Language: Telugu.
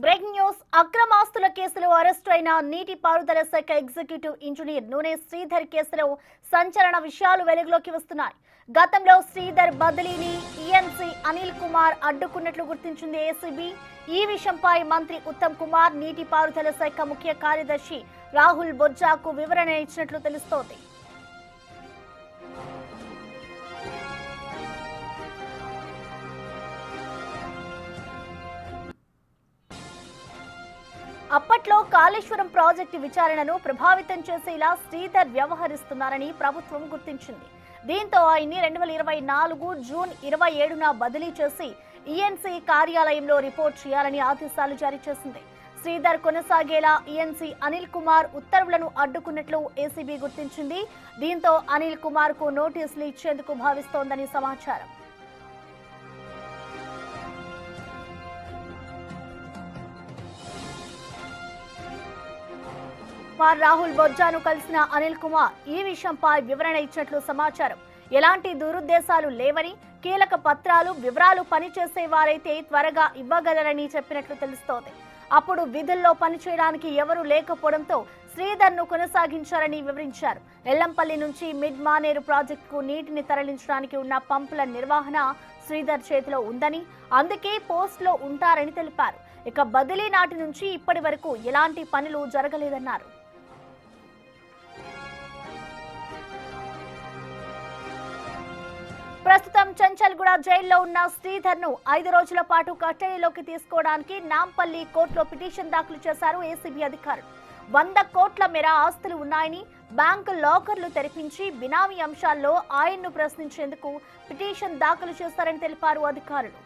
బ్రేకింగ్ న్యూస్ అక్రమాస్తుల కేసులో అరెస్టు అయిన నీటిపారుదల శాఖ ఎగ్జిక్యూటివ్ ఇంజనీర్ నూనె శ్రీధర్ కేసులో సంచలన విషయాలు వెలుగులోకి వస్తున్నాయి. గతంలో శ్రీధర్ బదిలీని ఈఎన్సీ అనిల్ కుమార్ అడ్డుకున్నట్లు గుర్తించింది ఏసీబీ. ఈ విషయంపై మంత్రి ఉత్తమ్ కుమార్ నీటిపారుదల శాఖ ముఖ్య కార్యదర్శి రాహుల్ బొజ్జాకు వివరణ ఇచ్చినట్లు తెలుస్తోంది. అప్పట్లో కాళేశ్వరం ప్రాజెక్టు విచారణను ప్రభావితం చేసేలా శ్రీధర్ వ్యవహరిస్తున్నారని ప్రభుత్వం గుర్తించింది. దీంతో ఆయన్ని 2024 జూన్ 27న బదిలీ చేసి ఈఎన్సీ కార్యాలయంలో రిపోర్ట్ చేయాలని ఆదేశాలు జారీ చేసింది. శ్రీధర్ కొనసాగేలా ఈఎన్సీ అనిల్ కుమార్ ఉత్తర్వులను అడ్డుకున్నట్లు ఏసీబీ గుర్తించింది. దీంతో అనిల్ కుమార్ కు నోటీసులు ఇచ్చేందుకు భావిస్తోందని సమాచారం. రాహుల్ బొజ్జాను కలిసిన అనిల్ కుమార్ ఈ విషయంపై వివరణ ఇచ్చినట్లు సమాచారం. ఎలాంటి దురుద్దేశాలు లేవని, కీలక పత్రాలు వివరాలు పనిచేసేవారైతే త్వరగా ఇవ్వగలరని చెప్పినట్లు తెలుస్తోంది. అప్పుడు విధుల్లో పనిచేయడానికి ఎవరూ లేకపోవడంతో శ్రీధర్ ను కొనసాగించారని వివరించారు. ఎల్లంపల్లి నుంచి మిడ్ మానేరు ప్రాజెక్టుకు నీటిని తరలించడానికి ఉన్న పంపుల నిర్వహణ శ్రీధర్ చేతిలో ఉందని, అందుకే పోస్టులో ఉంటారని తెలిపారు. ఇక బదిలీ నాటి నుంచి ఇప్పటి వరకు ఎలాంటి పనులు జరగలేదన్నారు. ప్రస్తుతం చంచల్గూడ జైల్లో ఉన్న శ్రీధర్ ను 5 రోజుల పాటు కస్టడీలోకి తీసుకోవడానికి నాంపల్లి కోర్టులో పిటిషన్ దాఖలు చేశారు ఏసీబీ అధికారులు. 100 కోట్ల మేర ఆస్తులు ఉన్నాయని, బ్యాంకు లాకర్లు తెరిపించి బినామీ అంశాల్లో ఆయన్ను ప్రశ్నించేందుకు పిటిషన్ దాఖలు చేశారని తెలిపారు అధికారులు.